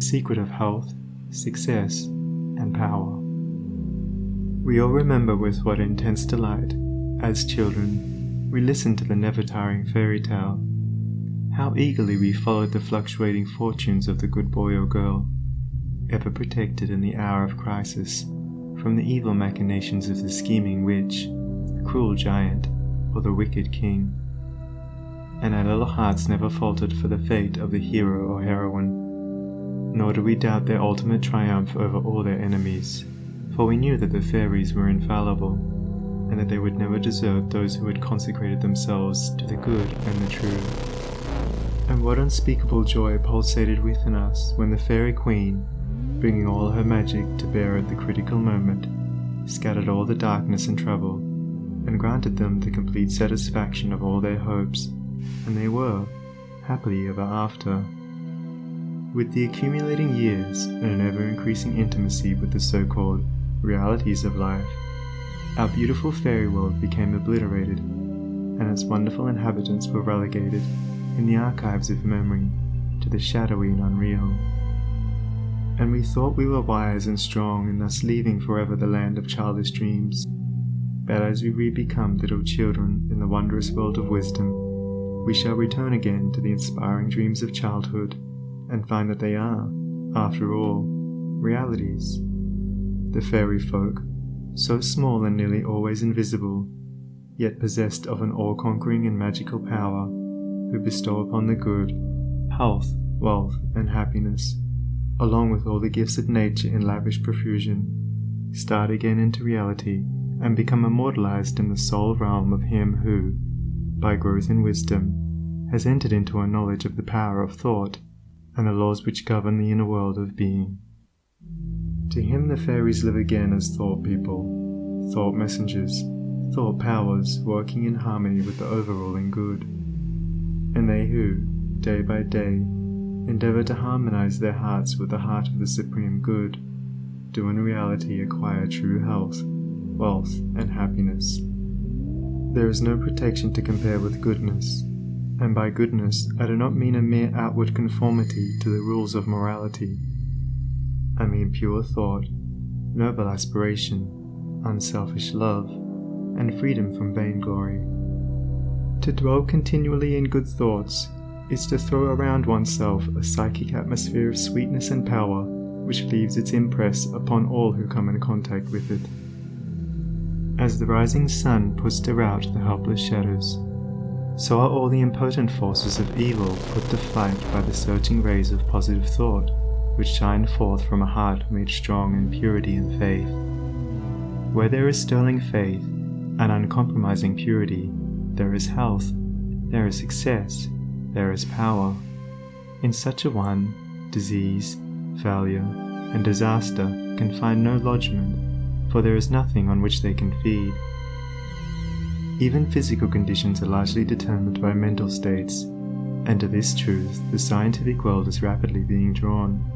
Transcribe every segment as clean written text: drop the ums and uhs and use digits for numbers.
secret of health, success, and power. We all remember with what intense delight, as children, we listened to the never-tiring fairy tale. How eagerly we followed the fluctuating fortunes of the good boy or girl, ever protected in the hour of crisis from the evil machinations of the scheming witch, the cruel giant, or the wicked king. And our little hearts never faltered for the fate of the hero or heroine, nor did we doubt their ultimate triumph over all their enemies, for we knew that the fairies were infallible, and that they would never desert those who had consecrated themselves to the good and the true. And what unspeakable joy pulsated within us when the fairy queen, bringing all her magic to bear at the critical moment, scattered all the darkness and trouble, and granted them the complete satisfaction of all their hopes, and they were happily ever after. With the accumulating years and an ever-increasing intimacy with the so-called realities of life, our beautiful fairy world became obliterated, and its wonderful inhabitants were relegated, in the archives of memory, to the shadowy and unreal. And we thought we were wise and strong in thus leaving forever the land of childish dreams. But as we re-become little children in the wondrous world of wisdom, we shall return again to the inspiring dreams of childhood, and find that they are, after all, realities. The fairy folk, so small and nearly always invisible, yet possessed of an all-conquering and magical power, who bestow upon the good health, wealth, and happiness, along with all the gifts of nature in lavish profusion, start again into reality and become immortalized in the soul realm of him who, by growth in wisdom, has entered into a knowledge of the power of thought and the laws which govern the inner world of being. To him the fairies live again as thought people, thought messengers, thought powers working in harmony with the overruling good. And they who, day by day, endeavor to harmonize their hearts with the heart of the supreme good, do in reality acquire true health, wealth, and happiness. There is no protection to compare with goodness, and by goodness I do not mean a mere outward conformity to the rules of morality. I mean pure thought, noble aspiration, unselfish love, and freedom from vainglory. To dwell continually in good thoughts is to throw around oneself a psychic atmosphere of sweetness and power which leaves its impress upon all who come in contact with it. As the rising sun puts to rout the helpless shadows, so are all the impotent forces of evil put to flight by the searching rays of positive thought which shine forth from a heart made strong in purity and faith. Where there is sterling faith and uncompromising purity, there is health, there is success, there is power. In such a one, disease, failure, and disaster can find no lodgment, for there is nothing on which they can feed. Even physical conditions are largely determined by mental states, and to this truth the scientific world is rapidly being drawn.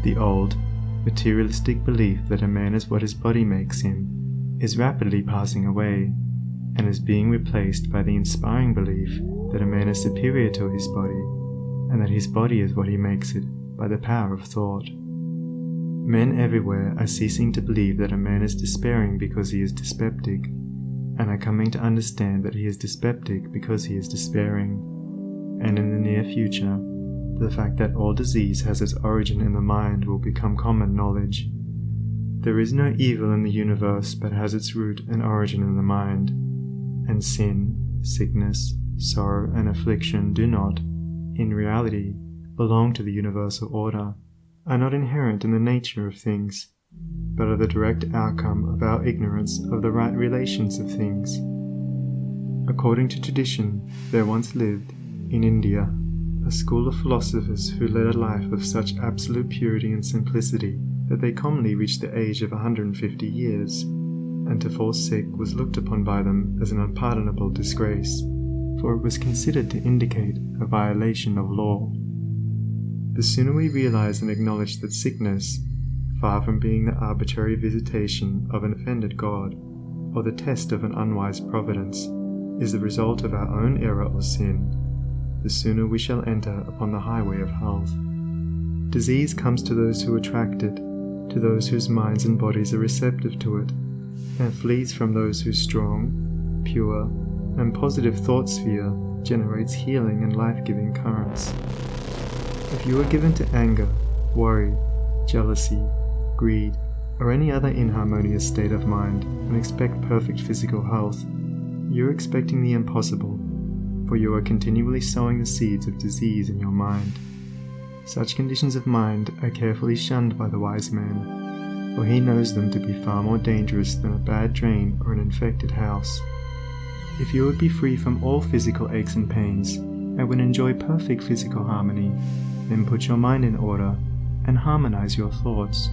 The old, materialistic belief that a man is what his body makes him is rapidly passing away, and is being replaced by the inspiring belief that a man is superior to his body, and that his body is what he makes it by the power of thought. Men everywhere are ceasing to believe that a man is despairing because he is dyspeptic, and are coming to understand that he is dyspeptic because he is despairing. And in the near future, the fact that all disease has its origin in the mind will become common knowledge. There is no evil in the universe but has its root and origin in the mind, and sin, sickness, sorrow, and affliction do not, in reality, belong to the universal order, are not inherent in the nature of things, but are the direct outcome of our ignorance of the right relations of things. According to tradition, there once lived, in India, a school of philosophers who led a life of such absolute purity and simplicity that they commonly reached the age of 150 years, and to fall sick was looked upon by them as an unpardonable disgrace, for it was considered to indicate a violation of law. The sooner we realize and acknowledge that sickness, far from being the arbitrary visitation of an offended God, or the test of an unwise providence, is the result of our own error or sin, the sooner we shall enter upon the highway of health. Disease comes to those who attract it, to those whose minds and bodies are receptive to it, and flees from those whose strong, pure, and positive thought sphere generates healing and life-giving currents. If you are given to anger, worry, jealousy, greed, or any other inharmonious state of mind and expect perfect physical health, you're expecting the impossible, for you are continually sowing the seeds of disease in your mind. Such conditions of mind are carefully shunned by the wise man, for he knows them to be far more dangerous than a bad drain or an infected house. If you would be free from all physical aches and pains, and would enjoy perfect physical harmony, then put your mind in order and harmonize your thoughts.